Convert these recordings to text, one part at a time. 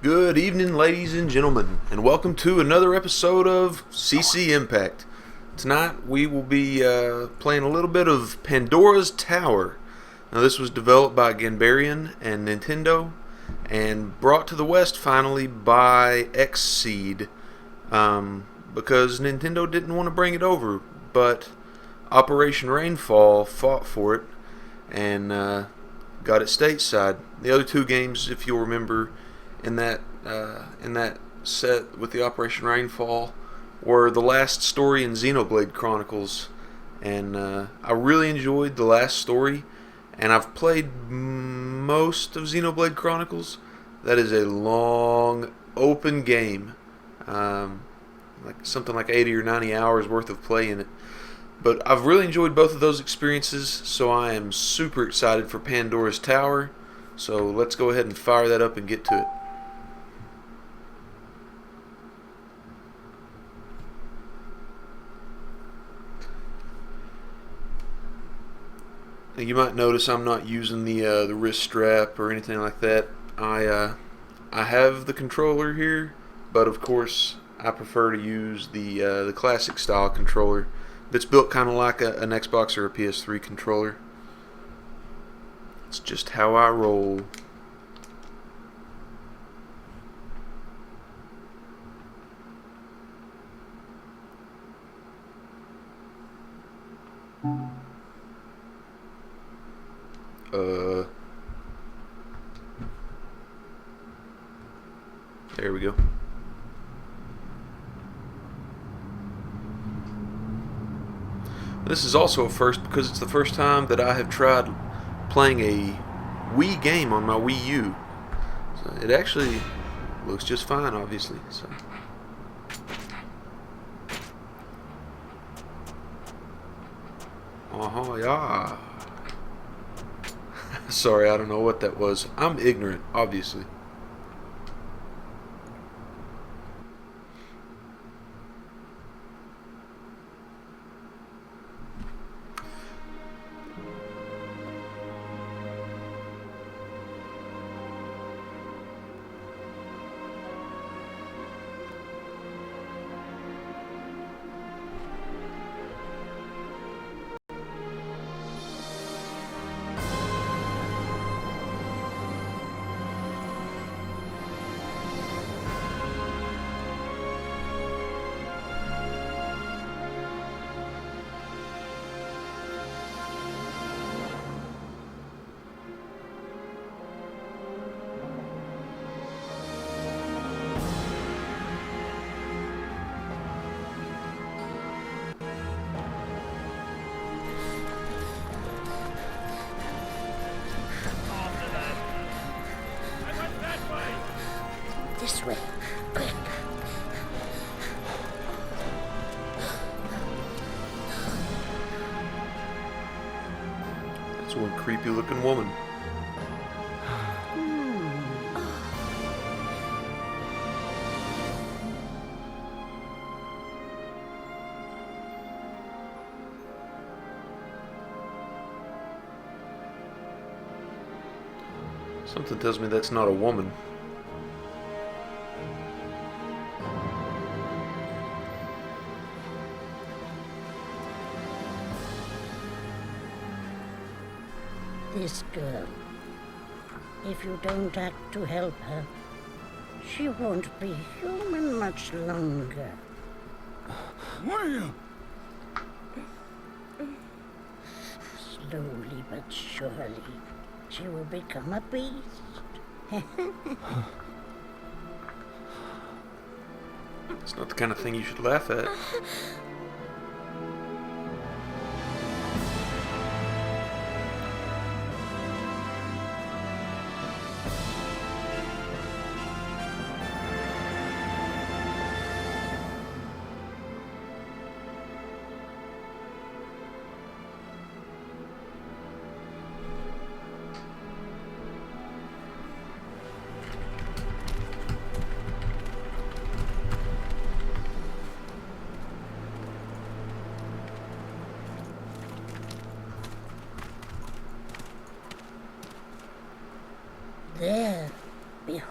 Good evening, ladies and gentlemen, and welcome to another episode of CC Impact. Tonight we will be playing a little bit of Pandora's Tower. Now, this was developed by Ganbarian and Nintendo, and brought to the West finally by Xseed, because Nintendo didn't want to bring it over, but Operation Rainfall fought for it and got it stateside. The other two games, if you'll remember, in that set with the Operation Rainfall, were the last story in Xenoblade Chronicles, and I really enjoyed the last story. And I've played most of Xenoblade Chronicles. That is a long, open game, like something like 80 or 90 hours worth of play in it. But I've really enjoyed both of those experiences, so I am super excited for Pandora's Tower. So let's go ahead and fire that up and get to it. Now, you might notice I'm not using the wrist strap or anything like that. I have the controller here, but of course I prefer to use the classic style controller that's built kind of like an Xbox or a PS3 controller. It's just how I roll. There we go. This is also a first because it's the first time that I have tried playing a Wii game on my Wii U. So it actually looks just fine, obviously. So. Yeah. Sorry, I don't know what that was. I'm ignorant, obviously. This way, quick. That's one creepy looking woman. Something tells me that's not a woman. This girl, if you don't act to help her, she won't be human much longer. Where? Slowly but surely, she will become a beast. It's not the kind of thing you should laugh at.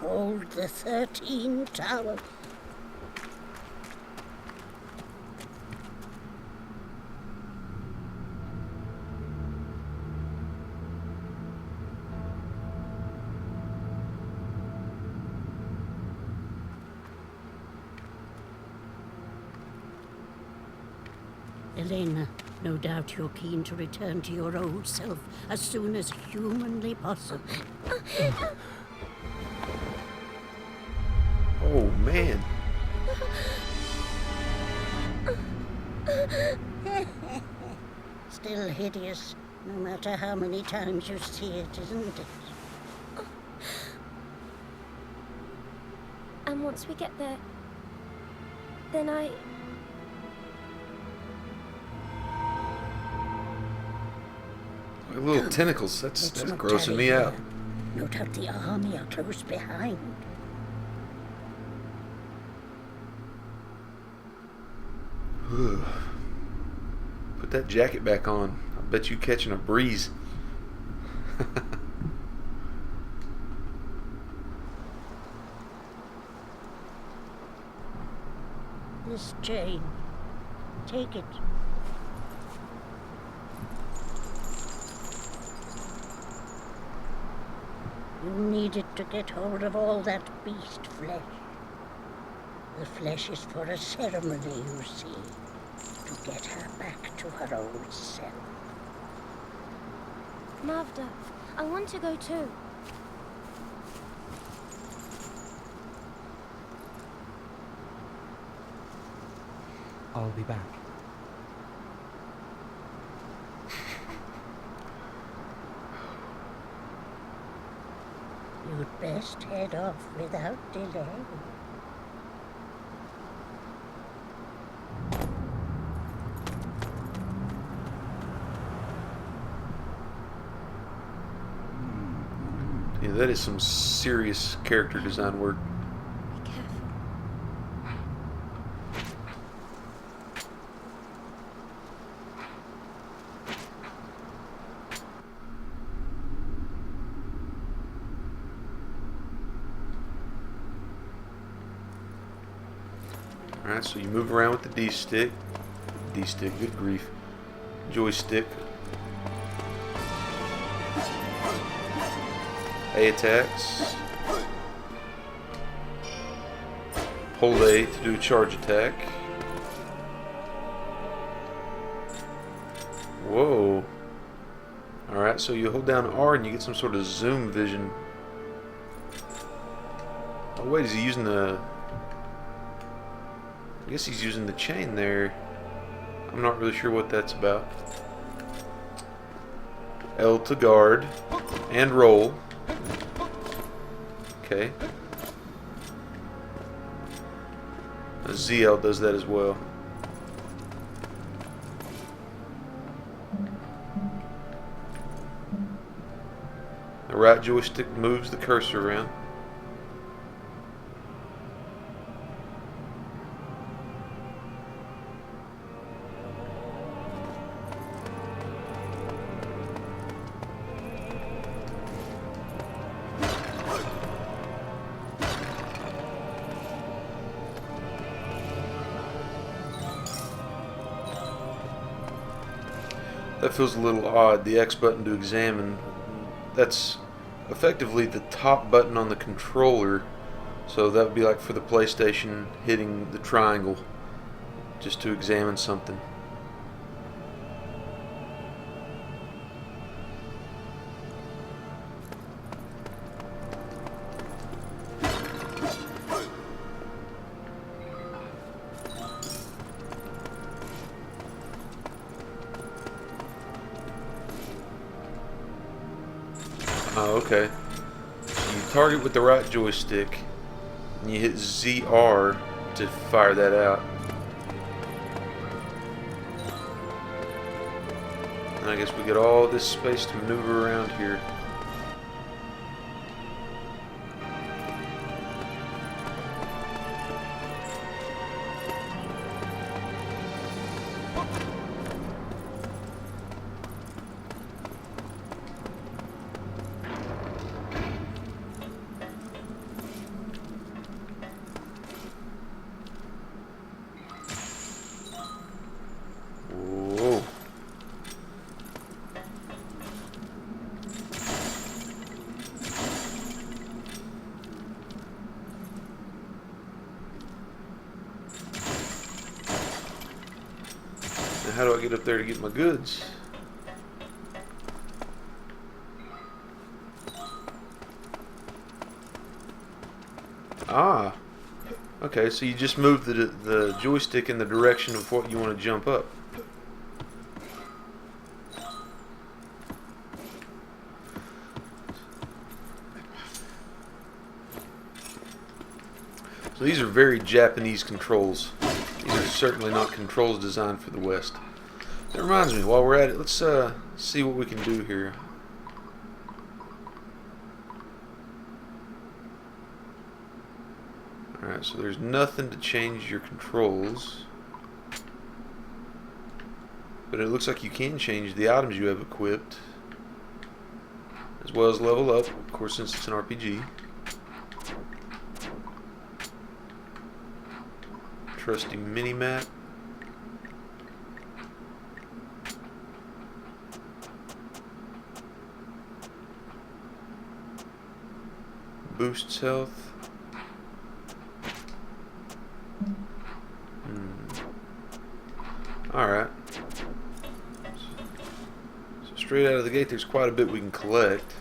hold the 13 towers. Elena, no doubt you're keen to return to your old self as soon as humanly possible. Oh, man. Still hideous, no matter how many times you see it, isn't it? And once we get there, then Like little tentacles. That's Let's not grossing tarry me here. out. No doubt the army are close behind. Put that jacket back on. I bet you catching a breeze. This chain. Take it. You need it to get hold of all that beast flesh. The flesh is for a ceremony, you see, to get her back to her old self. Mavda, I want to go too. I'll be back. You'd best head off without delay. Yeah, that is some serious character design work. Be careful. Alright, so you move around with the D-stick. D-stick, good grief. Joystick. A attacks. Hold A to do a charge attack. Whoa. Alright, so you hold down R and you get some sort of zoom vision. Oh wait, is he using the... I guess he's using the chain there. I'm not really sure what that's about. L to guard. And roll. Okay. ZL does that as well. The right joystick moves the cursor around. That feels a little odd. The X button to examine. That's effectively the top button on the controller. So that would be like for the PlayStation hitting the triangle just to examine something. Oh, okay. So you target with the right joystick, and you hit ZR to fire that out. And I guess we get all this space to maneuver around here. Now how do I get up there to get my goods? Ah. Okay, so you just move the joystick in the direction of what you want to jump up. So these are very Japanese controls. These are certainly not controls designed for the West. That reminds me, while we're at it, let's see what we can do here. Alright, so there's nothing to change your controls. But it looks like you can change the items you have equipped, as well as level up, of course, since it's an RPG. Trusty mini-map. Boosts health. Alright. So straight out of the gate there's quite a bit we can collect.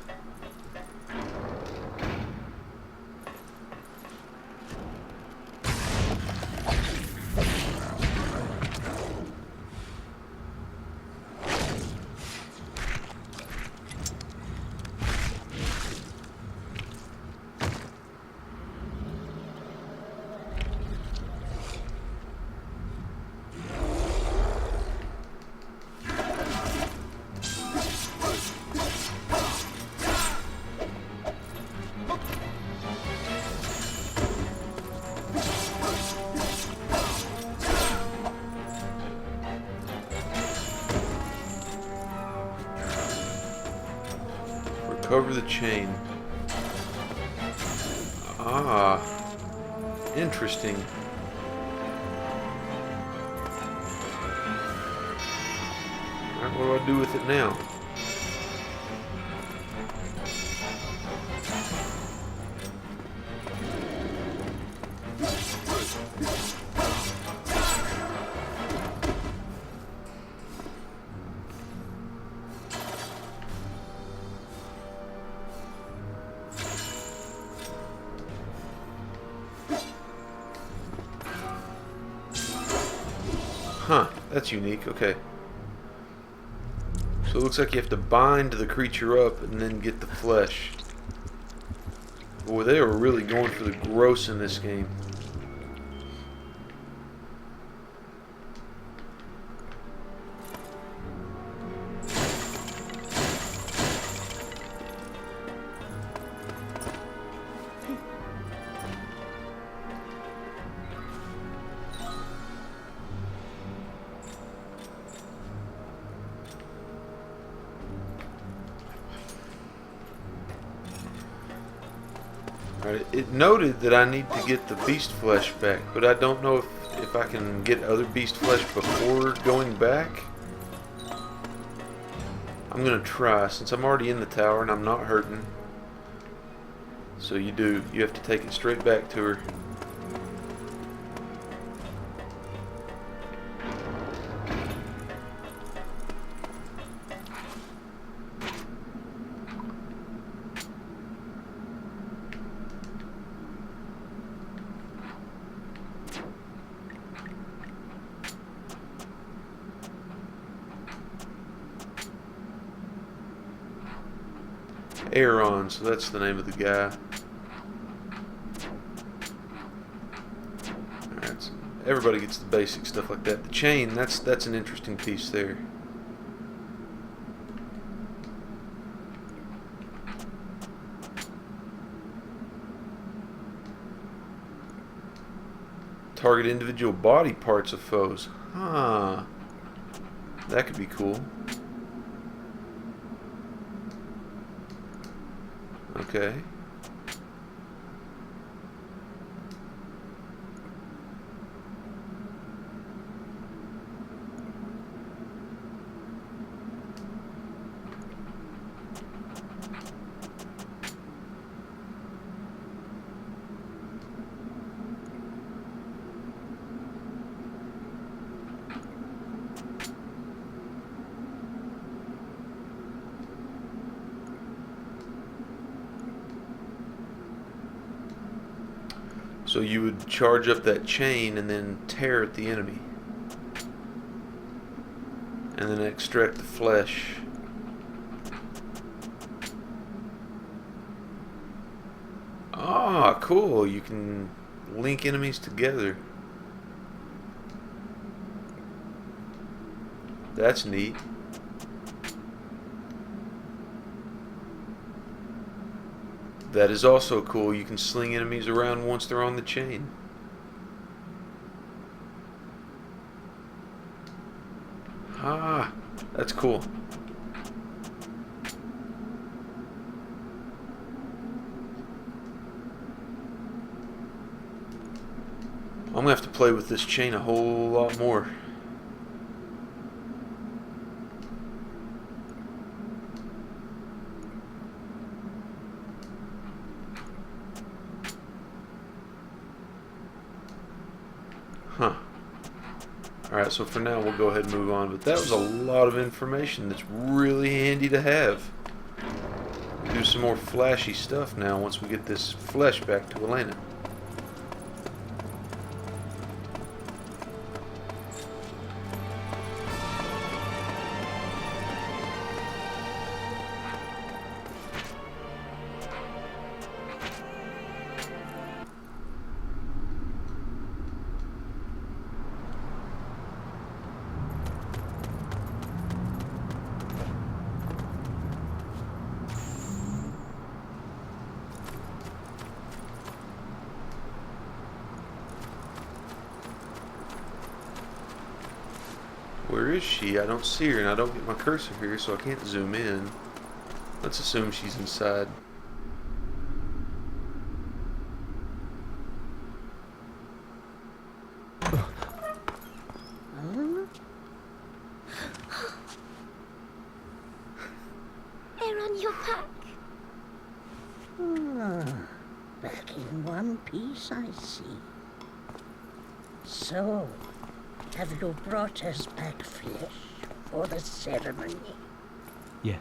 Recover the chain. Ah, interesting. Alright, what do I do with it now? Huh, that's unique. Okay. So it looks like you have to bind the creature up and then get the flesh. Boy, they are really going for the gross in this game. Alright, it noted that I need to get the beast flesh back, but I don't know if I can get other beast flesh before going back. I'm gonna try, since I'm already in the tower and I'm not hurting. So you have to take it straight back to her. Aaron, so that's the name of the guy. Alright, so everybody gets the basic stuff like that. The chain, that's an interesting piece there. Target individual body parts of foes. Huh. That could be cool. Okay. So you would charge up that chain and then tear at the enemy. And then extract the flesh. Ah, cool. You can link enemies together. That's neat. That is also cool. You can sling enemies around once they're on the chain. Ah, that's cool. I'm gonna have to play with this chain a whole lot more. Huh. Alright, so for now we'll go ahead and move on. But that was a lot of information that's really handy to have. Do some more flashy stuff now once we get this flesh back to Elena. Where is she? I don't see her, and I don't get my cursor here, so I can't zoom in. Let's assume she's inside. They're on your back. Ah, back in one piece, I see. So, have you brought us back flesh for the ceremony? Yes.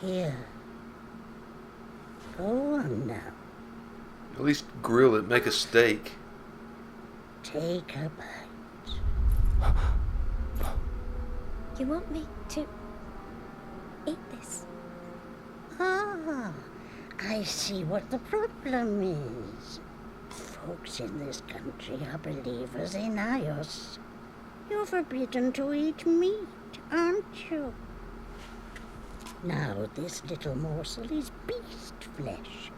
Here. Go on now. At least grill it, make a steak. Take a bite. You want me to eat this? Ah, I see what the problem is. Folks in this country are believers in Ios. You're forbidden to eat meat, aren't you? Now this little morsel is beast flesh,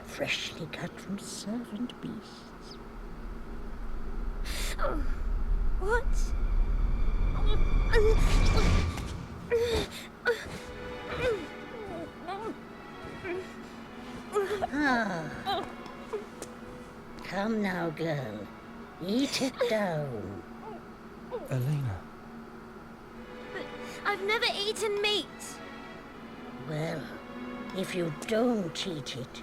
freshly cut from servant beasts. Oh, what? Ah. Come now, girl. Eat it down. Elena. But I've never eaten meat. Well, if you don't eat it,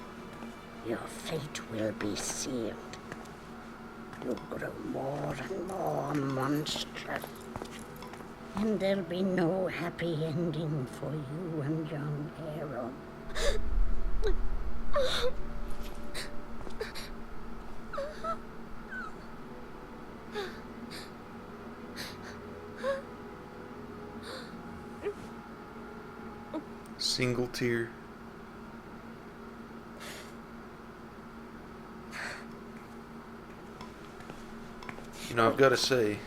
your fate will be sealed. You'll grow more and more monstrous. And there'll be no happy ending for you and young Aaron. Single tear. You know, I've got to say,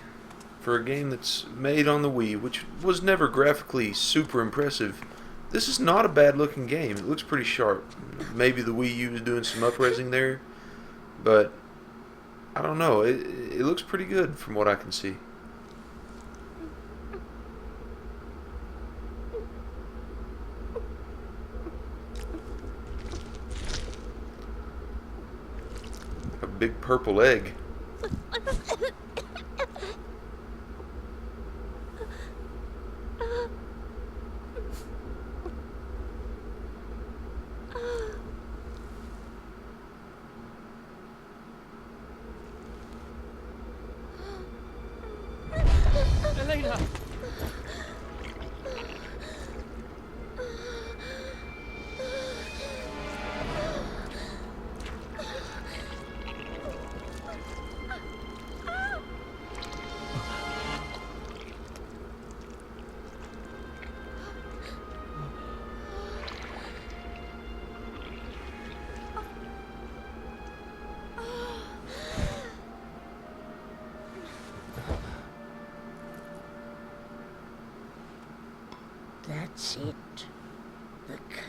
for a game that's made on the Wii, which was never graphically super impressive, this is not a bad looking game. It looks pretty sharp. Maybe the Wii U was doing some upraising there, but I don't know. It looks pretty good from what I can see. A big purple egg. Elena!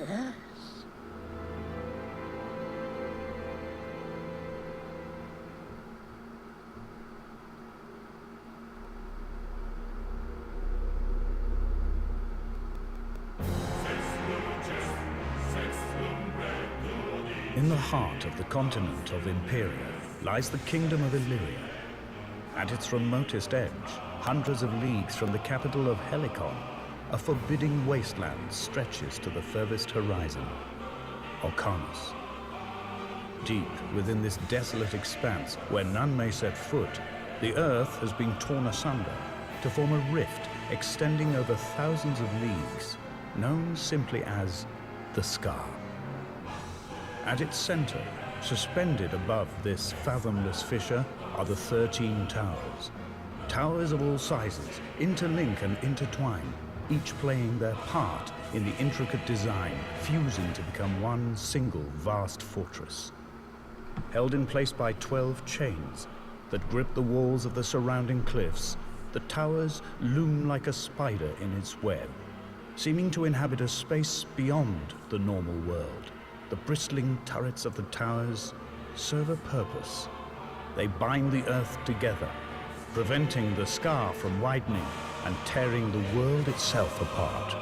curse. In the heart of the continent of Imperia lies the kingdom of Illyria. At its remotest edge, hundreds of leagues from the capital of Helicon, a forbidding wasteland stretches to the furthest horizon, Orcanos. Deep within this desolate expanse, where none may set foot, the earth has been torn asunder to form a rift extending over thousands of leagues, known simply as the Scar. At its center, suspended above this fathomless fissure, are the 13 towers. Towers of all sizes interlink and intertwine, each playing their part in the intricate design, fusing to become one single vast fortress. Held in place by 12 chains that grip the walls of the surrounding cliffs, the towers loom like a spider in its web, seeming to inhabit a space beyond the normal world. The bristling turrets of the towers serve a purpose. They bind the earth together, preventing the Scar from widening and tearing the world itself apart.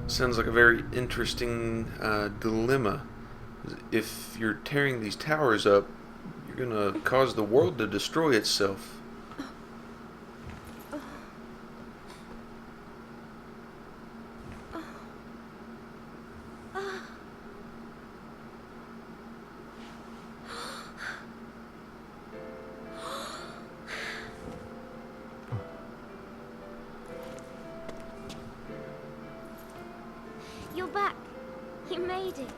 Sounds like a very interesting dilemma. If you're tearing these towers up, you're going to cause the world to destroy itself. You're back. You made it.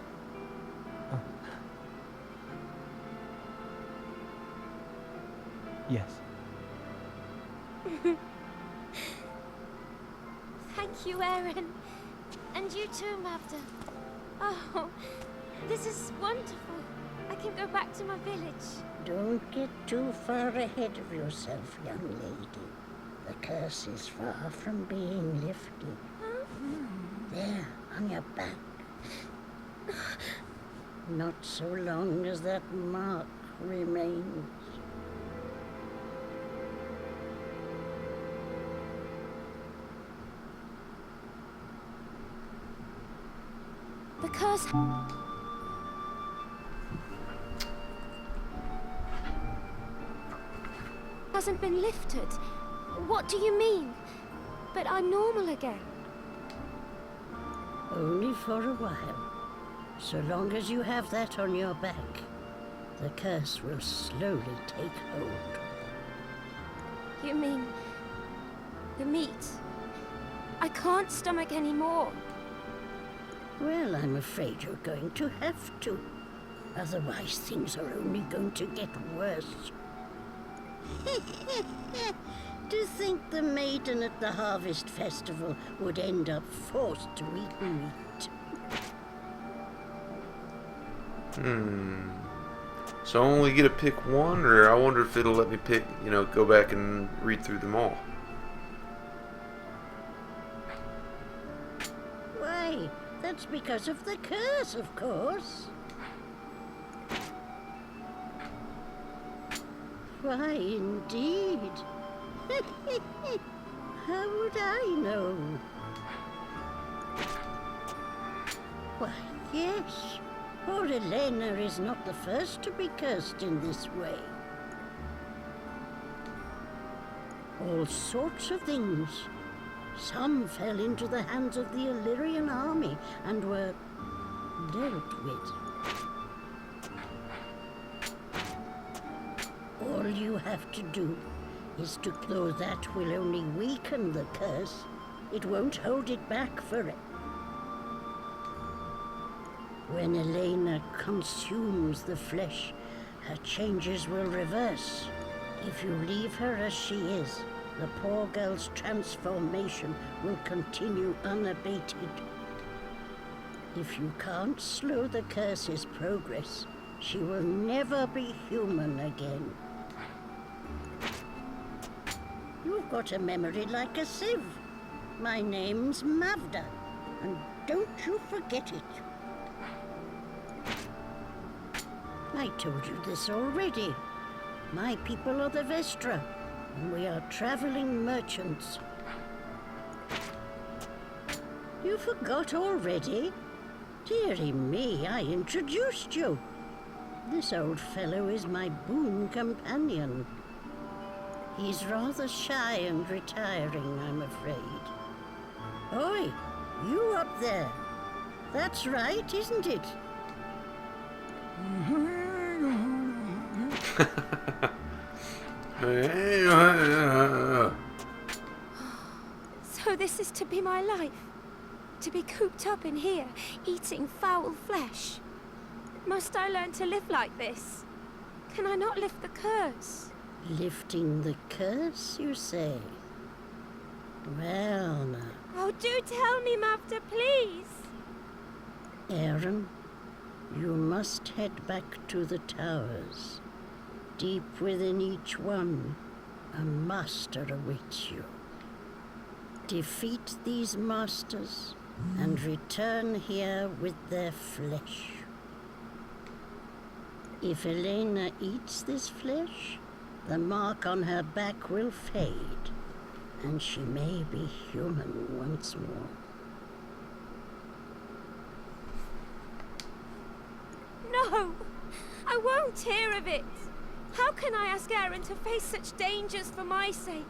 Yes. Thank you, Aaron. And you too, Mavda. Oh, this is wonderful. I can go back to my village. Don't get too far ahead of yourself, young lady. The curse is far from being lifted. There, on your back. Not so long as that mark remains. The curse hasn't been lifted. What do you mean? But I'm normal again. Only for a while. So long as you have that on your back, the curse will slowly take hold. You mean the meat? I can't stomach any more. Well, I'm afraid you're going to have to. Otherwise, things are only going to get worse. To think the maiden at the Harvest Festival would end up forced to eat meat. So I only get to pick one, or I wonder if it'll let me pick, go back and read through them all. Why, that's because of the curse, of course. Why, indeed. How would I know? Why, yes. Poor Elena is not the first to be cursed in this way. All sorts of things. Some fell into the hands of the Illyrian army and were dealt with. All you have to do is to though that will only weaken the curse. It won't hold it back forever. When Elena consumes the flesh, her changes will reverse. If you leave her as she is, the poor girl's transformation will continue unabated. If you can't slow the curse's progress, she will never be human again. You've got a memory like a sieve. My name's Mavda, and don't you forget it. I told you this already. My people are the Vestra, and we are traveling merchants. You forgot already? Dearie me, I introduced you. This old fellow is my boon companion. He's rather shy and retiring, I'm afraid. Oi, you up there. That's right, isn't it? So this is to be my life? To be cooped up in here, eating foul flesh? Must I learn to live like this? Can I not lift the curse? Lifting the curse, you say? Well, now, Oh, do tell me, Mavda, please! Aaron, you must head back to the towers. Deep within each one, a master awaits you. Defeat these masters and return here with their flesh. If Elena eats this flesh, the mark on her back will fade, and she may be human once more. No! I won't hear of it! How can I ask Aaron to face such dangers for my sake?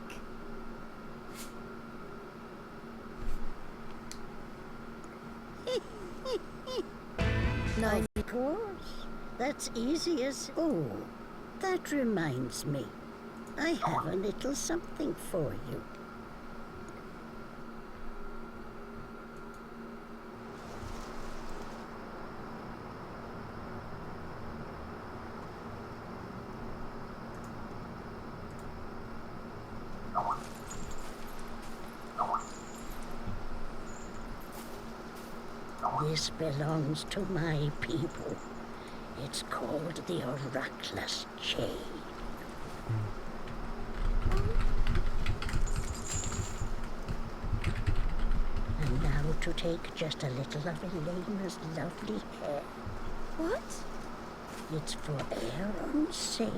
Now, of course, that's easy as... Oh, that reminds me. I have a little something for you. This belongs to my people. It's called the Oraclus Chain. And now to take just a little of Elena's lovely hair. What? It's for Aaron's sake.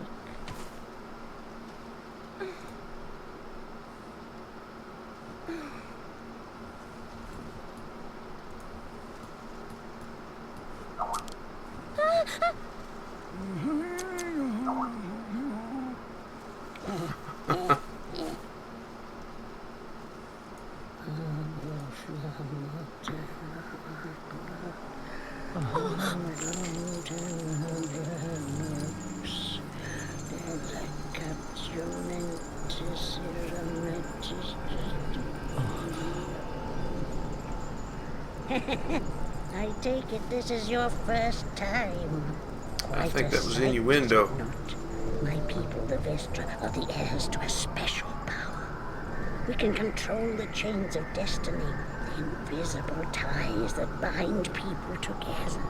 I take it this is your first time. I Quite think a that was sight, innuendo. is it not? My people, the Vestra, are the heirs to a special power. We can control the chains of destiny, the invisible ties that bind people together.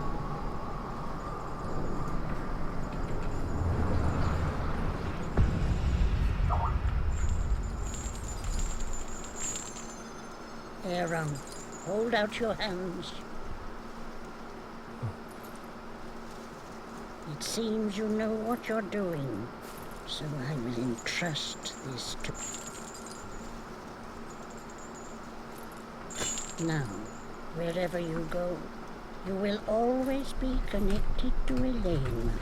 Aaron, hold out your hands. It seems you know what you're doing, so I will entrust this to you. Now, wherever you go, you will always be connected to Elena.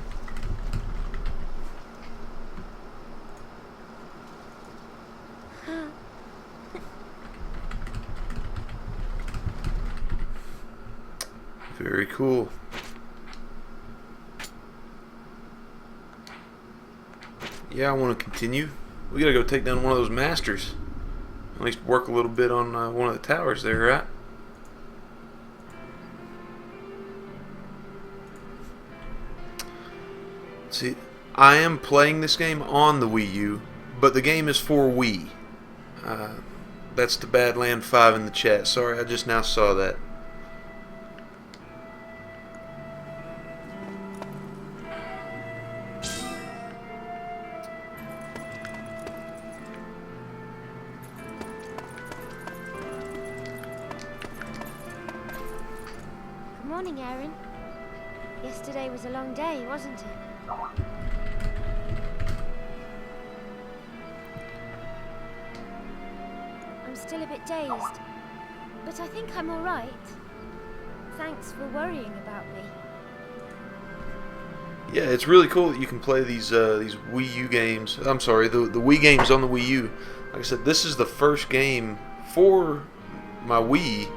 Very cool. Yeah, I want to continue. We gotta go take down one of those masters. At least work a little bit on one of the towers there, right? See, I am playing this game on the Wii U, but the game is for Wii. That's the Badland 5 in the chat. Sorry, I just now saw that. morning, Aaron. Yesterday was a long day, wasn't it? I'm still a bit dazed, but I think I'm all right. Thanks for worrying about me. Yeah, it's really cool that you can play these Wii U games. I'm sorry, the Wii games on the Wii U. Like I said, this is the first game for my Wii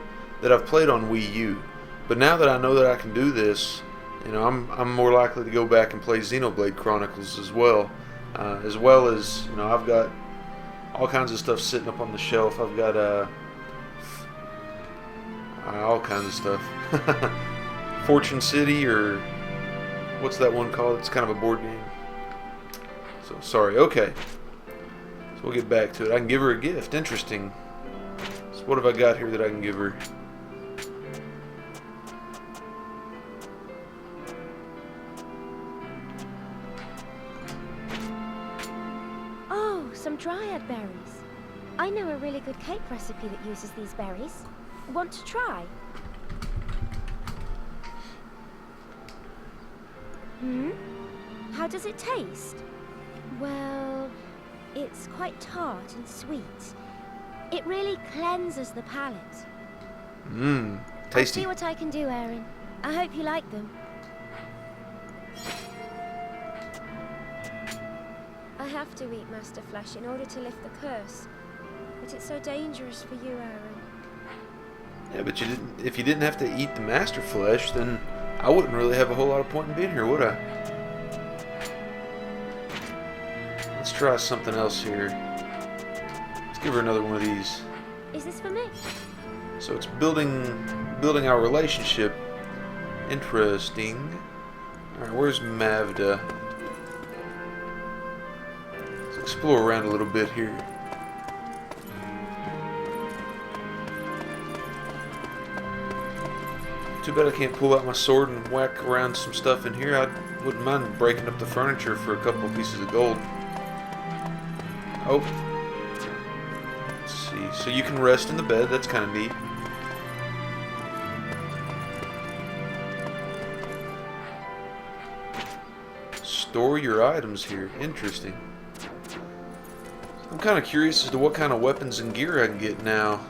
that I've played on Wii U. But now that I know that I can do this, you know, I'm more likely to go back and play Xenoblade Chronicles as well as, you know, I've got all kinds of stuff sitting up on the shelf. I've got all kinds of stuff. Fortune City, or what's that one called? It's kind of a board game. So sorry. Okay, so we'll get back to it. I can give her a gift. Interesting. So what have I got here that I can give her? Oh, some dryad berries. I know a really good cake recipe that uses these berries. Want to try? How does it taste? Well, it's quite tart and sweet. It really cleanses the palate. Tasty. I'll see what I can do, Aaron. I hope you like them. I have to eat Master Flesh in order to lift the curse. But it's so dangerous for you, Aaron. Yeah, but if you didn't have to eat the Master Flesh, then I wouldn't really have a whole lot of point in being here, would I? Let's try something else here. Let's give her another one of these. Is this for me? So it's building our relationship. Interesting. Alright, where's Mavda? Let's explore around a little bit here. Too bad I can't pull out my sword and whack around some stuff in here. I wouldn't mind breaking up the furniture for a couple of pieces of gold. Oh. Let's see. So you can rest in the bed. That's kind of neat. Store your items here. Interesting. I'm kind of curious as to what kind of weapons and gear I can get now.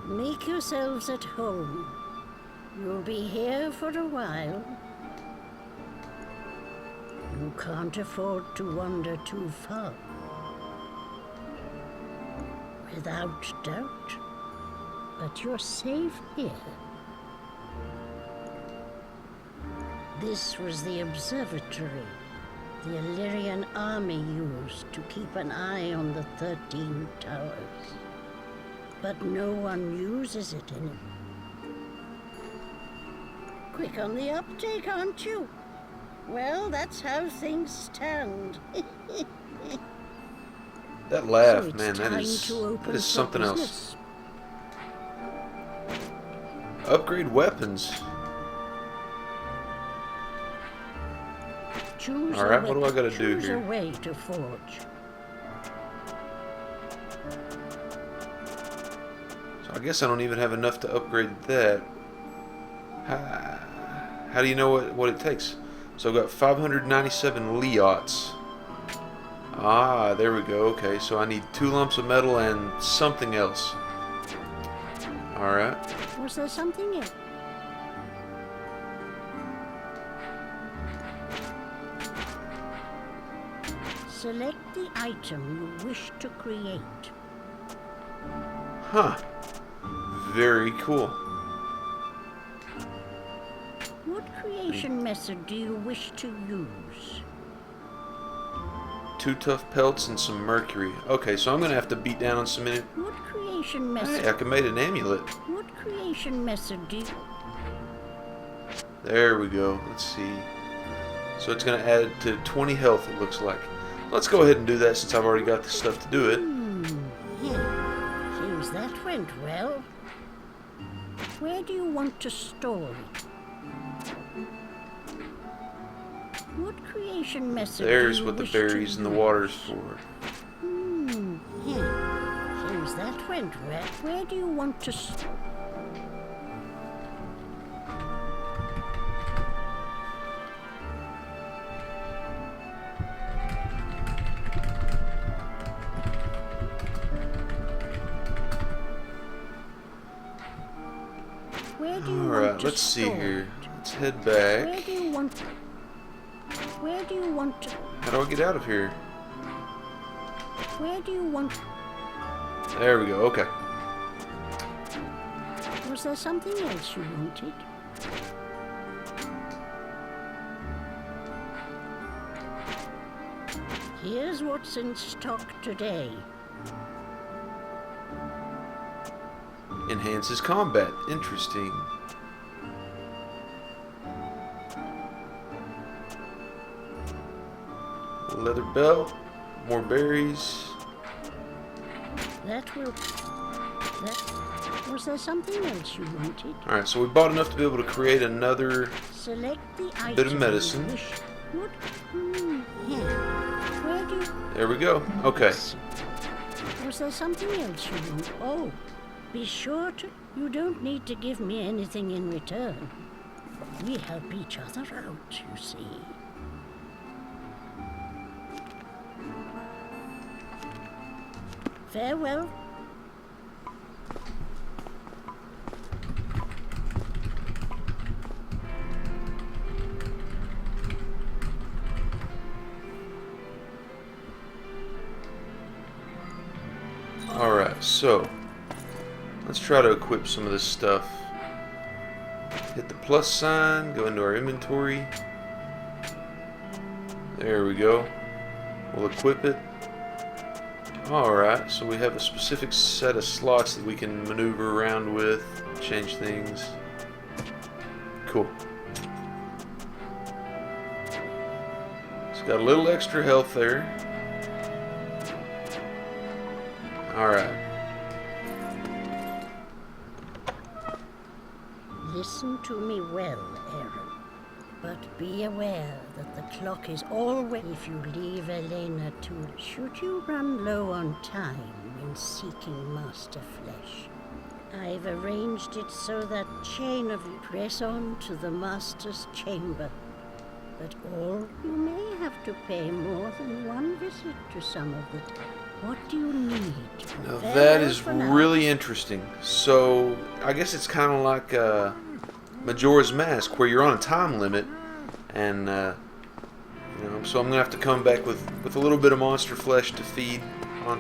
Make yourselves at home. You'll be here for a while. You can't afford to wander too far. Without doubt. But you're safe here. This was the observatory the Illyrian army used to keep an eye on the 13 towers. But no one uses it anymore. Quick on the uptake, aren't you? Well, that's how things stand. That laugh, So it's man, that time is to open for something else. business. Upgrade weapons. Choose All right, a what do I gotta weapon. do Choose here? a way to forge. So I guess I don't even have enough to upgrade that. How do you know what it takes? So I've got 597 Leots. Ah, there we go. Okay, so I need 2 lumps of metal and something else. Alright. Was there something else? Select the item you wish to create. Huh. Very cool. What creation method do you wish to use? 2 tough pelts and some mercury. Okay, so I'm going to have to beat down on some... What creation method? Hey, I can make an amulet. What creation method do you... There we go. Let's see. So it's going to add to 20 health, it looks like. Let's go ahead and do that since I've already got the stuff to do it. Yeah. Seems that went well. Where do you want to store it? What What creation method There's do you what the wish berries to and the use? water's for. Yeah. Seems that went well. Where do you want to... Where do you want Alright, to let's see store here. it? Let's head Where back. do you want... Where do you want to... How do I get out of here? Where do you want... There we go, okay. Was there something else you wanted? Here's what's in stock today. Enhances combat. Interesting. Leather belt. More berries. That will... Was there something else you wanted? Alright, so we bought enough to be able to create another Select the item bit of medicine. you wish. What? Yeah. Where do you... There we go. Okay. Was there something else you want? Oh, be sure to... You don't need to give me anything in return. We help each other out, you see. Farewell. Alright, so let's try to equip some of this stuff. Hit the plus sign, go into our inventory. There we go. We'll equip it. Alright, so we have a specific set of slots that we can maneuver around with, change things. Cool. It's got a little extra health there. Alright. Listen to me well, Aaron. But be aware that the clock is always... If you leave Elena to... Should you run low on time when seeking Master Flesh, I've arranged it so that chain of you press on to the Master's chamber. But all you may have to pay more than one visit to some of the... What do you need? Now that Farewell is for now. really interesting. So, I guess it's kind of like Majora's Mask, where you're on a time limit, and you know, so I'm gonna have to come back with a little bit of monster flesh to feed on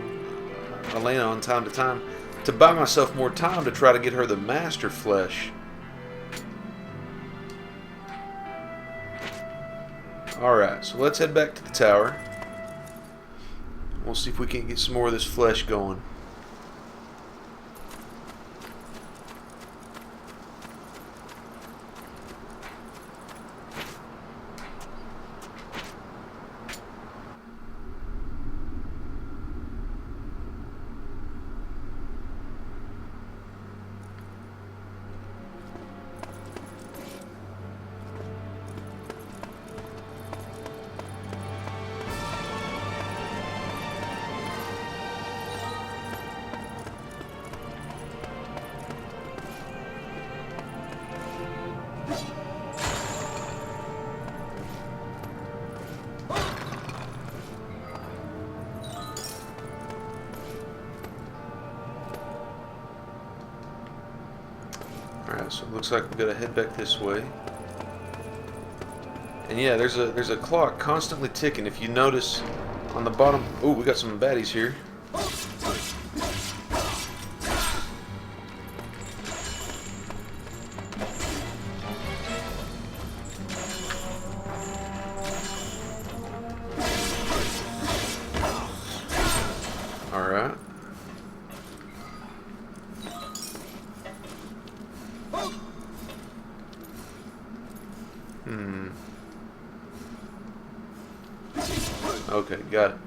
Elena on time to time, to buy myself more time to try to get her the master flesh. Alright, so let's head back to the tower. We'll see if we can get some more of this flesh going. Alright, so it looks like we gotta head back this way. And yeah, there's a clock constantly ticking. If you notice on the bottom... Oh, we got some baddies here. Alright. Okay, got it.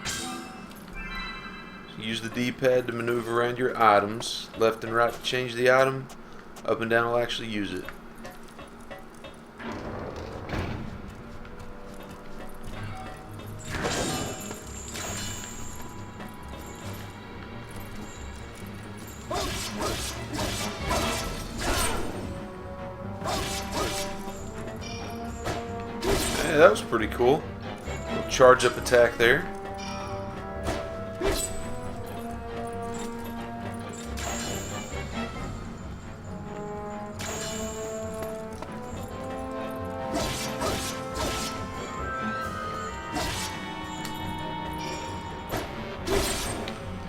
So use the D-pad to maneuver around your items. Left and right to change the item. Up and down will actually use it. Yeah, that was pretty cool. Little charge up attack there.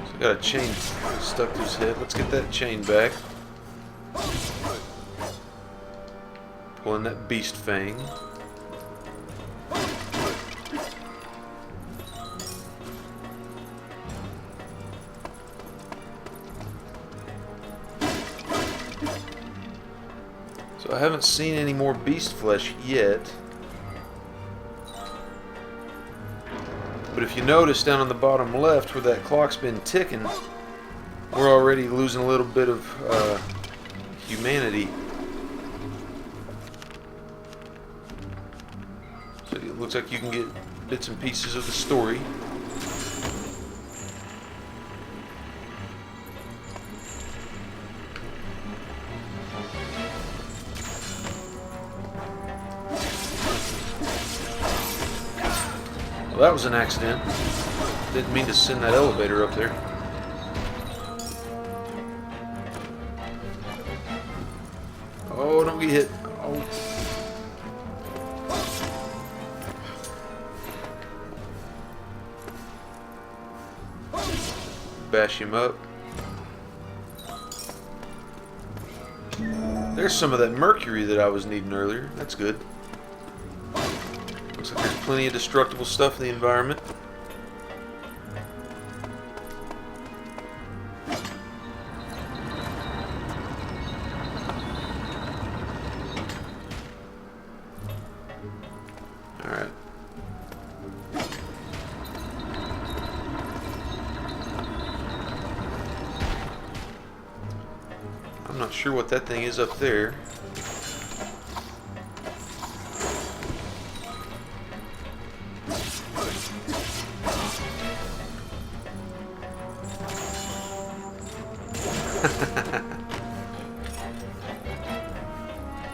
So got a chain stuck to his head. Let's get that chain back. Pulling that beast fang. So I haven't seen any more beast flesh yet. But if you notice down on the bottom left where that clock's been ticking, we're already losing a little bit of humanity. So it looks like you can get bits and pieces of the story. Well, that was an accident. Didn't mean to send that elevator up there. Oh, don't get hit. Oh. Bash him up. There's some of that mercury that I was needing earlier. That's good. Looks like there's plenty of destructible stuff in the environment. Alright. I'm not sure what that thing is up there.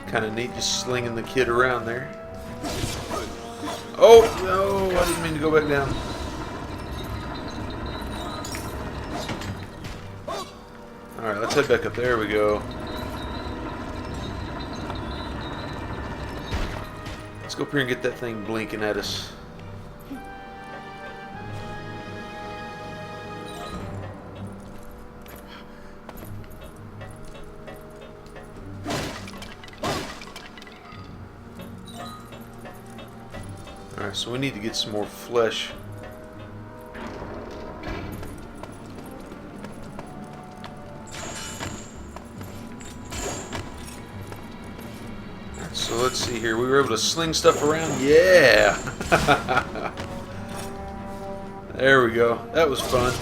Kind of neat just slinging the kid around there. Oh, no, I didn't mean to go back down. Alright, let's head back up. There we go. Let's go up here and get that thing blinking at us. Alright, so we need to get some more flesh. So let's see here. We were able to sling stuff around. Yeah! There we go. That was fun.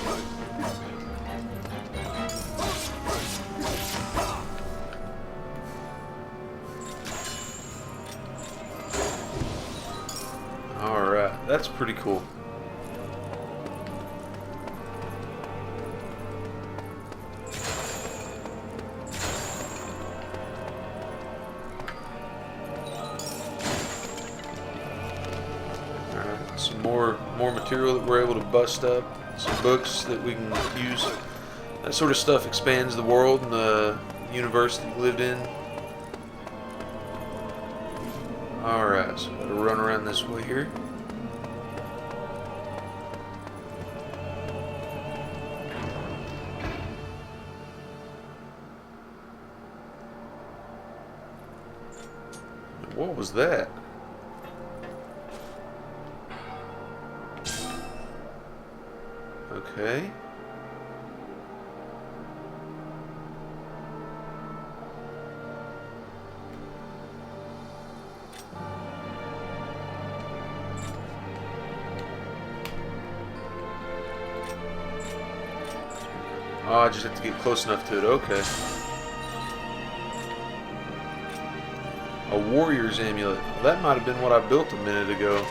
Alright, that's pretty cool. Some more material that we're able to bust up. Some books that we can use. That sort of stuff expands the world and the universe that you lived in. Alright, so gotta run around this way here. What was that? Okay. Oh, I just have to get close enough to it. Okay. A warrior's amulet. Well, that might have been what I built a minute ago.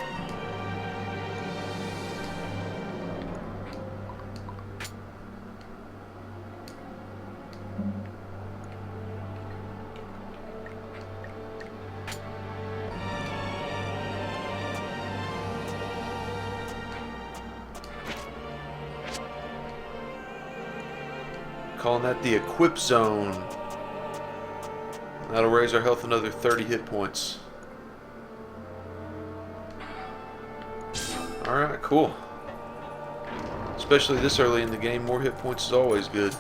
Calling that the equip zone. That'll raise our health another 30 hit points. Alright, cool. Especially this early in the game, more hit points is always good.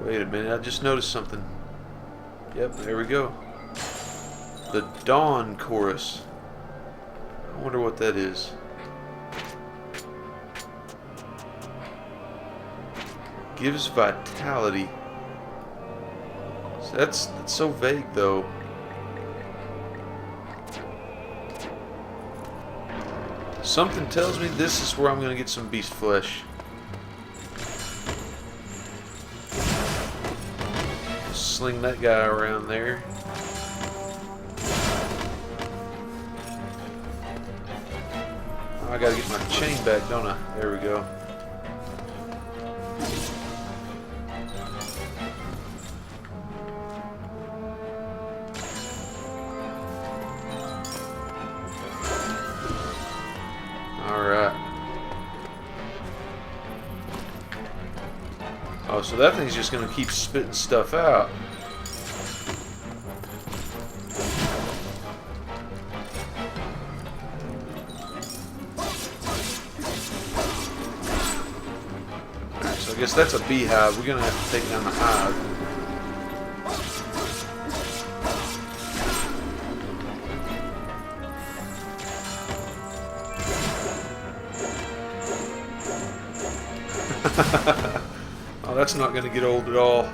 Wait a minute, I just noticed something. Yep, there we go. The Dawn Chorus. I wonder what that is. Gives vitality. So that's so vague though. Something tells me this is where I'm gonna get some beast flesh. Sling that guy around there. Oh, I gotta get my chain back, don't I? There we go. Alright. Oh, so that thing's just gonna keep spitting stuff out. I guess that's a beehive. We're gonna have to take down the hive. Oh, that's not gonna get old at all.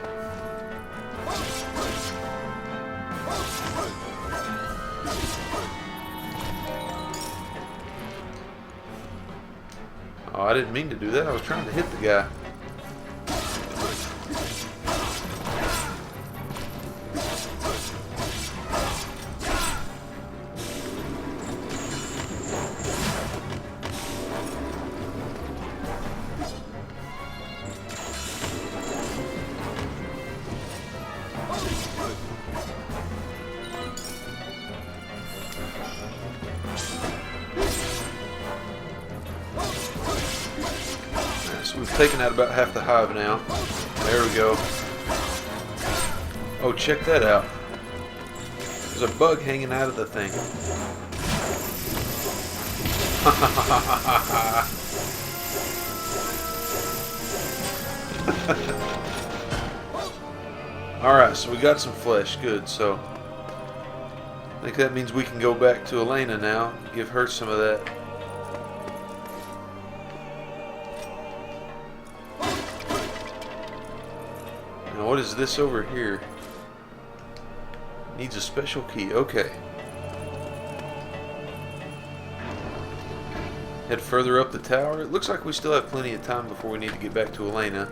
Oh, I didn't mean to do that. I was trying to hit the guy. So we've taken out about half the hive now. There we go. Oh, check that out. There's a bug hanging out of the thing. Alright, so we got some flesh. Good, so I think that means we can go back to Elena now. Give her some of that. Now what is this over here? Needs a special key. Okay. Head further up the tower. It looks like we still have plenty of time before we need to get back to Elena.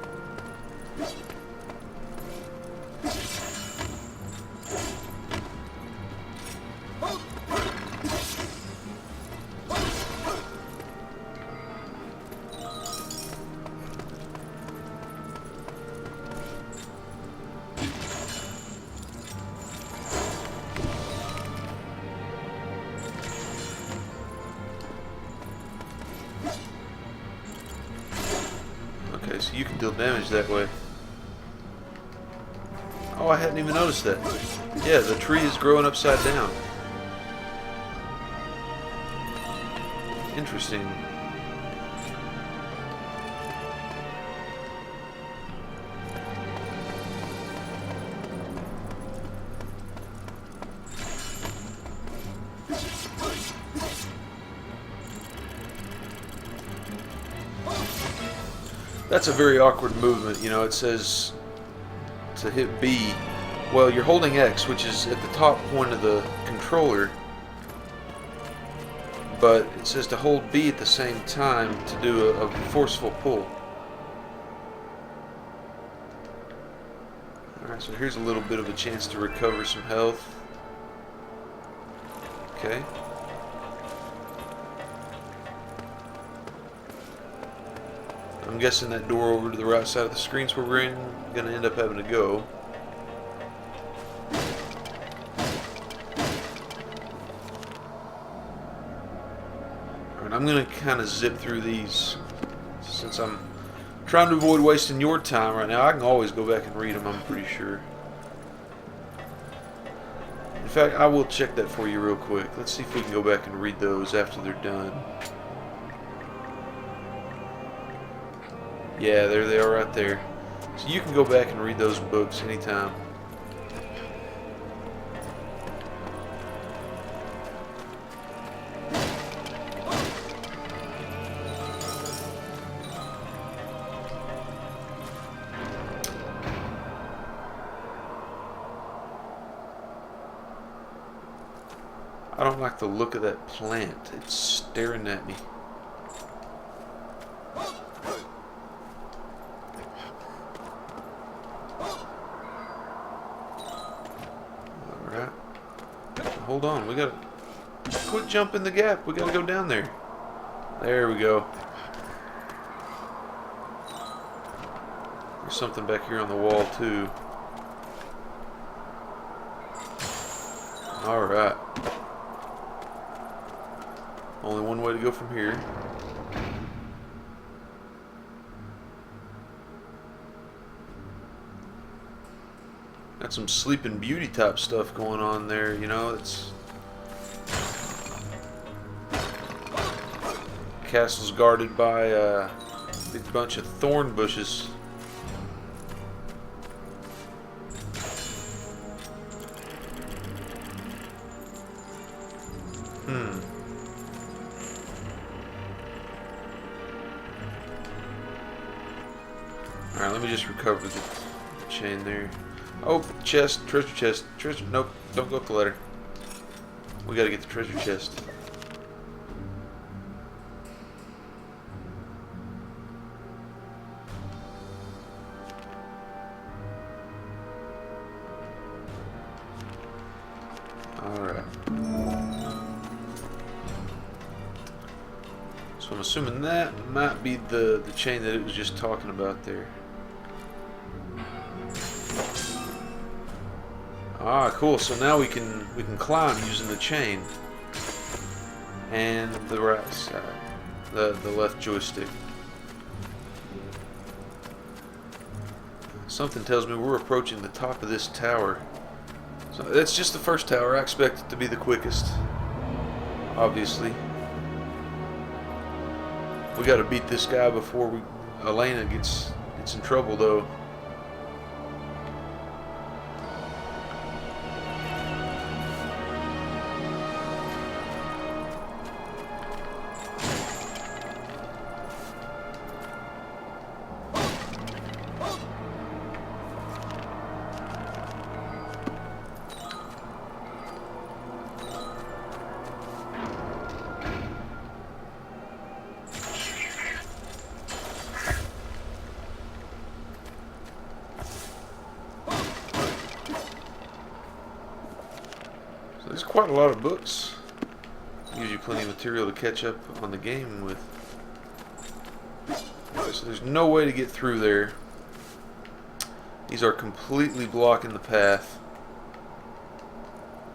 Okay, so you can deal damage that way. Oh, I hadn't even noticed that. Yeah, the tree is growing upside down. Interesting. That's a very awkward movement. You know, it says to hit B. Well, you're holding X, which is at the top point of the controller, but it says to hold B at the same time to do a forceful pull. Alright, so here's a little bit of a chance to recover some health. Okay. I'm I'm guessing that door over to the right side of the screen is where we're going to end up having to go. Alright, I'm going to kind of zip through these since I'm trying to avoid wasting your time right now. I can always go back and read them, I'm pretty sure. In fact, I will check that for you real quick. Let's see if we can go back and read those after they're done. Yeah, there they are right there. So you can go back and read those books anytime. I don't like the look of that plant. It's staring at me. Alright. Hold on. We gotta quit jumping the gap. We gotta go down there. There we go. There's something back here on the wall too. Alright. Only one way to go from here. Got some Sleeping Beauty type stuff going on there, you know. It's castle's guarded by a big bunch of thorn bushes. Alright, let me just recover the chain there. Oh, chest, treasure chest, treasure. Nope, don't go up the ladder. We gotta get the treasure chest. Alright. So I'm assuming that might be the chain that it was just talking about there. Ah, cool. So now we can climb using the chain and the right side, the left joystick. Something tells me we're approaching the top of this tower. So that's just the first tower. I expect it to be the quickest. Obviously, we got to beat this guy before Elena gets in trouble, though. There's quite a lot of books. Gives you plenty of material to catch up on the game with. Okay, so there's no way to get through there. These are completely blocking the path.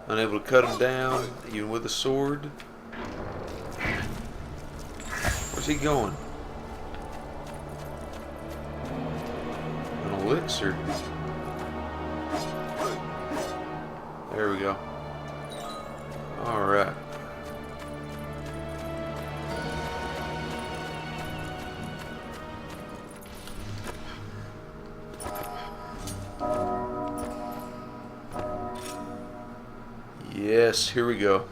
Unable to cut them down, even with a sword. Where's he going? An elixir. There we go. Alright. Yes, here we go.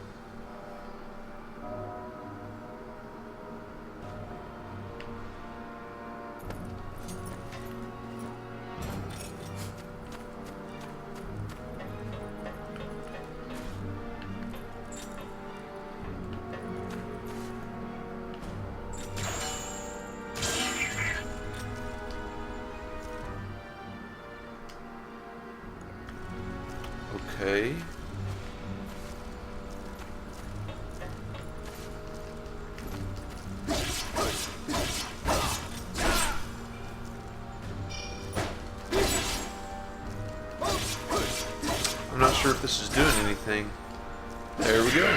Okay. sure if this is doing anything. There we go.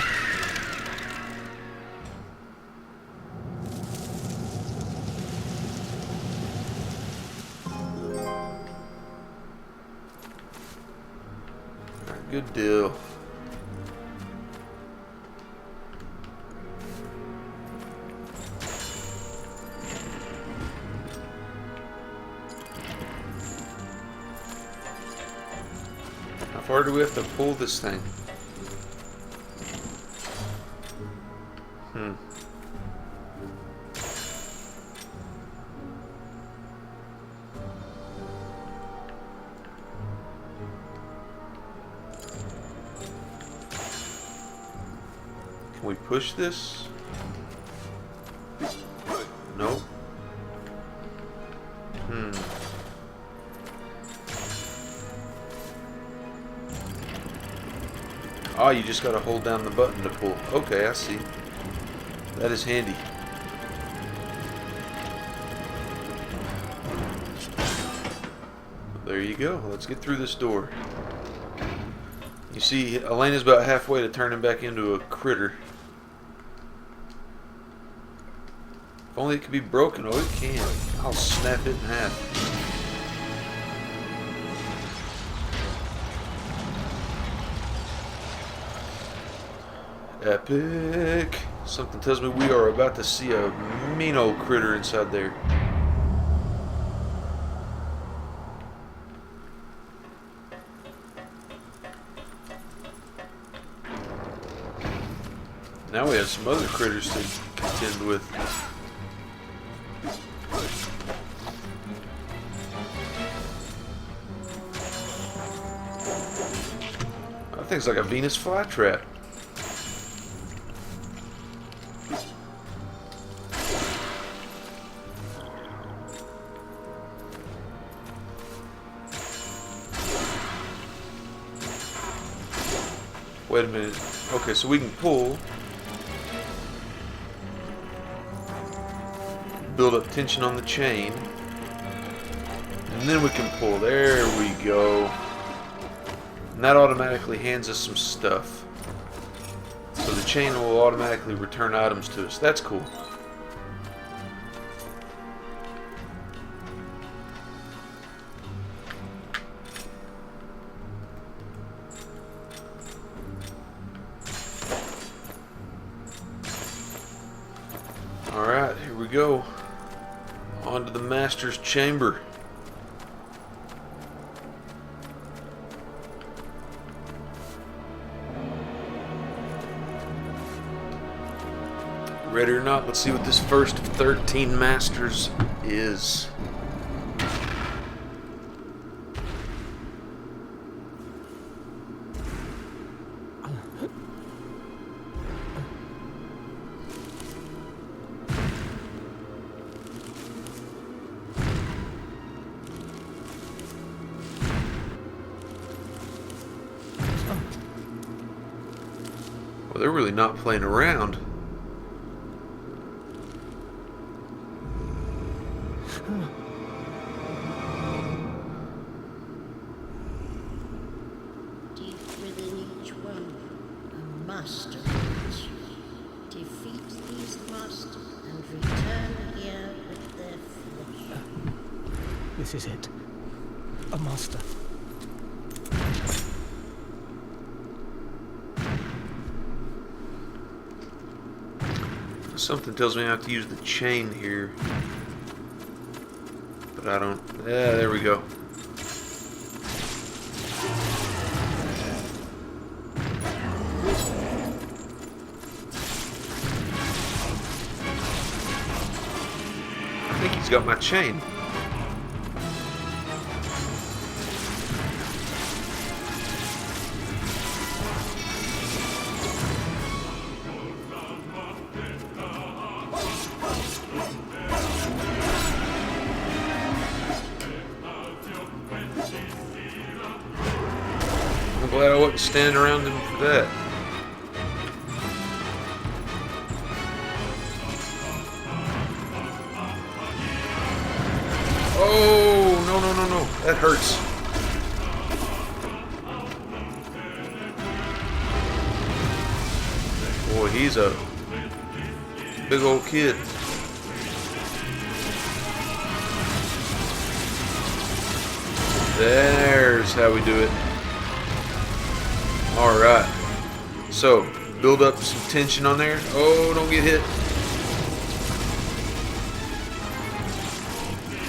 Alright, good deal. How far do we have to pull this thing? Can we push this? Nope. Oh, you just gotta hold down the button to pull. Okay, I see. That is handy. There you go. Let's get through this door. You see, Elena's about halfway to turning back into a critter. If only it could be broken. Oh, it can. I'll snap it in half. Epic. Something tells me we are about to see a mean old critter inside there. Now we have some other critters to contend with. That thing's like a Venus flytrap. Wait a minute. Okay, so we can pull. Build up tension on the chain. And then we can pull. There we go. And that automatically hands us some stuff. So the chain will automatically return items to us. That's cool. Alright, here we go. On to the Master's Chamber. Ready or not, let's see what this first of 13 Masters is. Well, they're really not playing around. Deep within each one, a master waits. Defeat these masters and return here with their flesh. This is it. A master. Something tells me I have to use the chain here. But I don't. Yeah, there we go. I think he's got my chain. I'm glad I wasn't standing around him for that. Oh, no, no, no, no. That hurts. he's a big old kid. There's how we do it. Alright. So, build up some tension on there. Oh, don't get hit.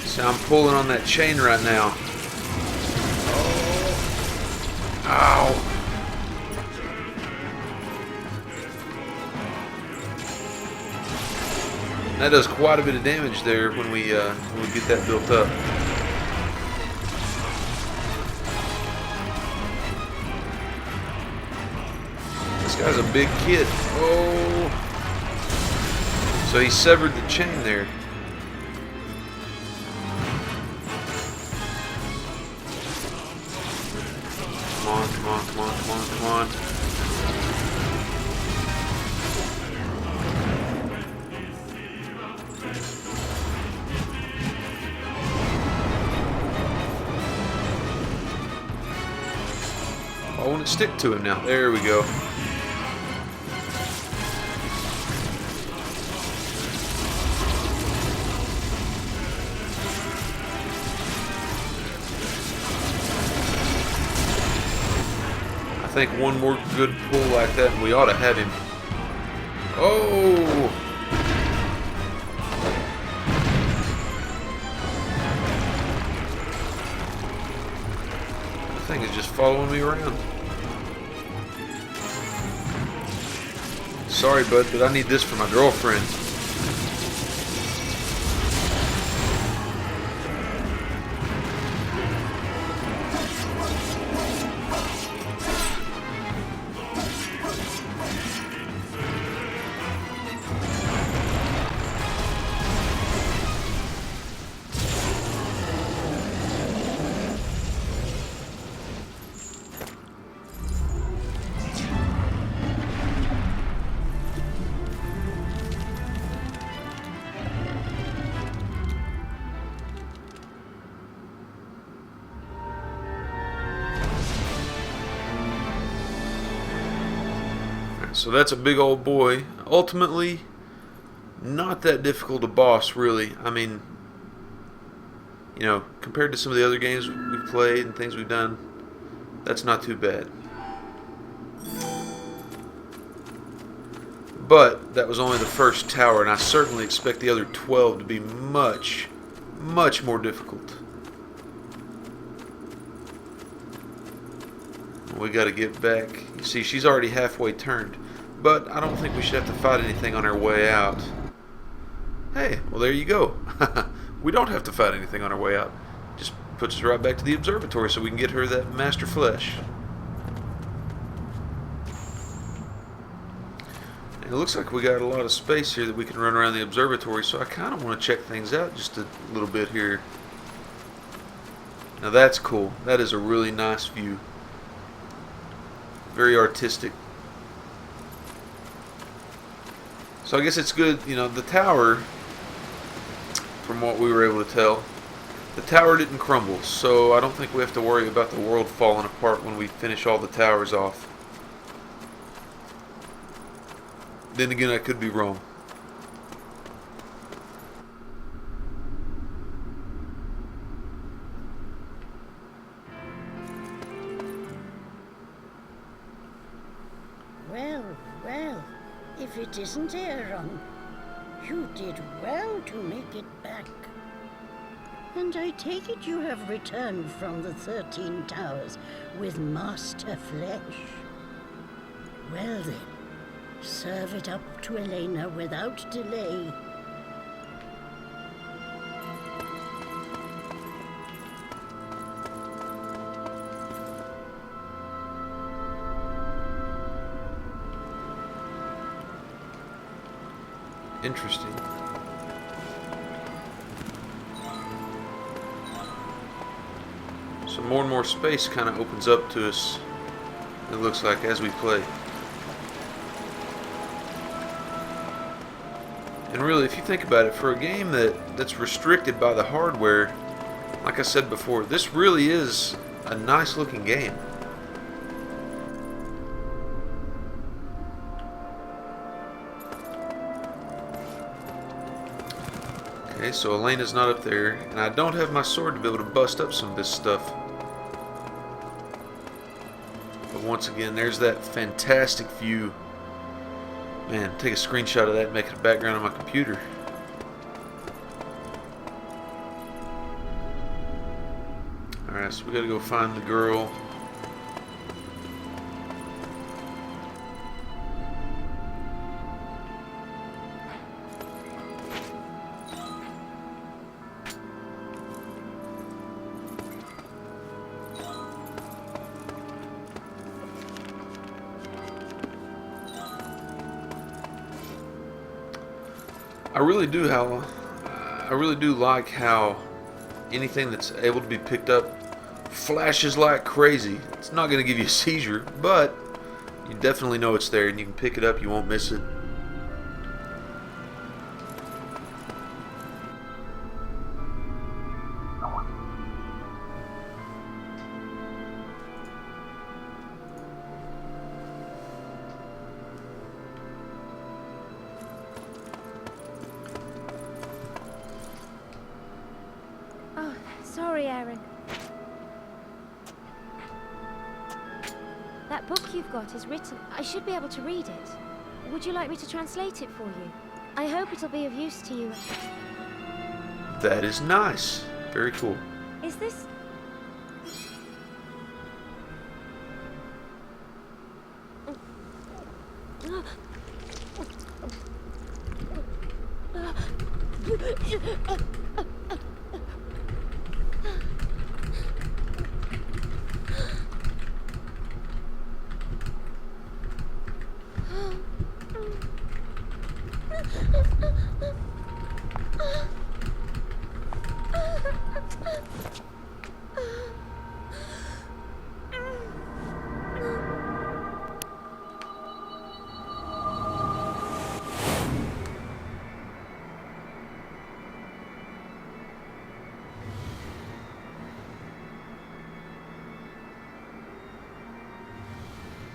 See, I'm pulling on that chain right now. Oh. Ow. That does quite a bit of damage there when we get that built up. This guy's a big kid. Oh. So he severed the chain there. Come on, come on, come on, come on, come on. I want to stick to him now. There we go. I think one more good pull like that and we ought to have him. Oh! That thing is just following me around. Sorry, bud, but I need this for my girlfriend. So that's a big old boy. Ultimately, not that difficult a boss, really. I mean, you know, compared to some of the other games we've played and things we've done, that's not too bad. But that was only the first tower, and I certainly expect the other 12 to be much, much more difficult. We got to get back. You see, she's already halfway turned. But I don't think we should have to fight anything on our way out. Hey, well there you go. We don't have to fight anything on our way out. Just puts us right back to the observatory so we can get her that master flesh. And it looks like we got a lot of space here that we can run around the observatory, so I kind of want to check things out just a little bit here. Now that's cool. That is a really nice view. Very artistic. So I guess it's good, you know, the tower, from what we were able to tell, the tower didn't crumble, so I don't think we have to worry about the world falling apart when we finish all the towers off. Then again, I could be wrong. Well, well, if it isn't Aaron, you did well to make it back. And I take it you have returned from the 13 Towers with Master Flesh. Well then, serve it up to Elena without delay. Interesting. So more and more space kind of opens up to us, it looks like, as we play. And really, if you think about it, for a game that's restricted by the hardware, like I said before, this really is a nice looking game. Okay, so Elena's not up there, and I don't have my sword to be able to bust up some of this stuff. But once again, there's that fantastic view. Man, take a screenshot of that and make it a background on my computer. Alright, so we gotta go find the girl. I really do like how anything that's able to be picked up flashes like crazy. It's not going to give you a seizure, but you definitely know it's there and you can pick it up, you won't miss it. Sorry, Aaron. That book you've got is written. I should be able to read it. Would you like me to translate it for you? I hope it'll be of use to you. That is nice. Very cool. Is this...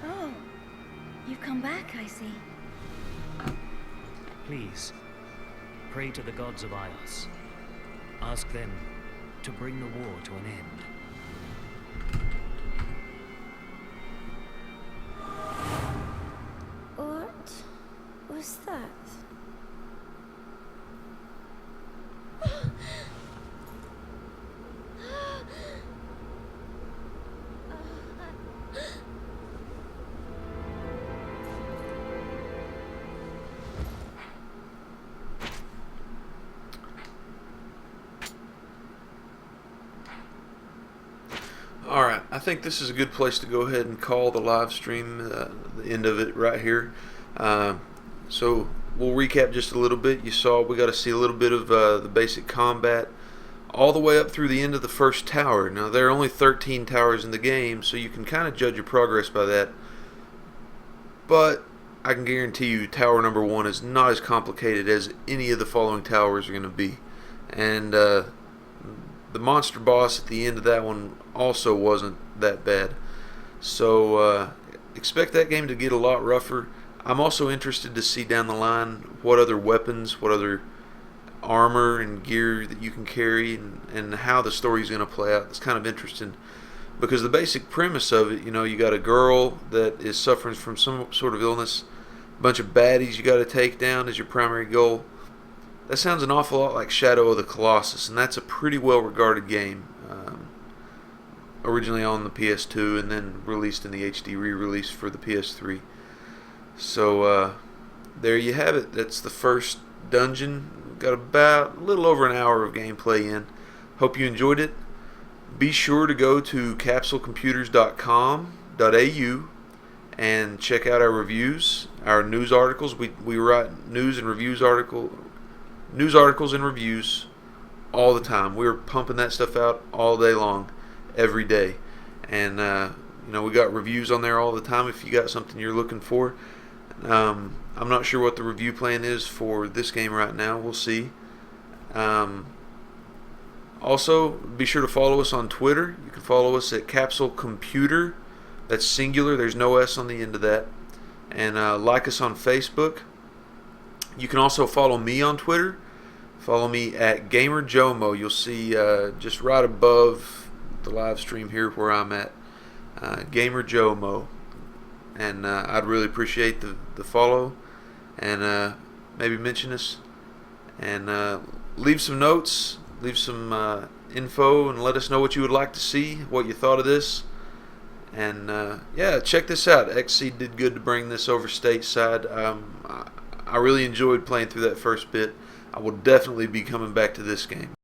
Oh, you've come back, I see. Please, pray to the gods of Ios. Ask them to bring the war to an end. What was that? Alright, I think this is a good place to go ahead and call the live stream, the end of it right here. So we'll recap just a little bit. You saw we got to see a little bit of the basic combat all the way up through the end of the first tower. Now there are only 13 towers in the game, so you can kind of judge your progress by that. But I can guarantee you tower number 1 is not as complicated as any of the following towers are going to be. And the monster boss at the end of that one also wasn't that bad. So expect that game to get a lot rougher. I'm also interested to see down the line what other weapons, what other armor and gear that you can carry, and how the story's going to play out. It's kind of interesting because the basic premise of it, you got a girl that is suffering from some sort of illness, a bunch of baddies you got to take down as your primary goal. That sounds an awful lot like Shadow of the Colossus, and that's a pretty well-regarded game. Originally on the PS2 and then released in the HD re-release for the PS3. So there you have it. That's the first dungeon. Got about a little over an hour of gameplay in. Hope you enjoyed it. Be sure to go to capsulecomputers.com.au and check out our reviews, our news articles. We write news and reviews articles and reviews all the time. We're pumping that stuff out all day long, every day. And we got reviews on there all the time if you got something you're looking for. I'm not sure what the review plan is for this game right now. We'll see. Also, be sure to follow us on Twitter. You can follow us at Capsule Computer. That's singular. There's no S on the end of that. And like us on Facebook. You can also follow me on Twitter. Follow me at GamerJomo. You'll see just right above the live stream here where I'm at. GamerJomo. And I'd really appreciate the follow. And maybe mention us. And leave some notes. Leave some info and let us know what you would like to see, what you thought of this. And yeah, check this out. XC did good to bring this over stateside. I really enjoyed playing through that first bit. I will definitely be coming back to this game.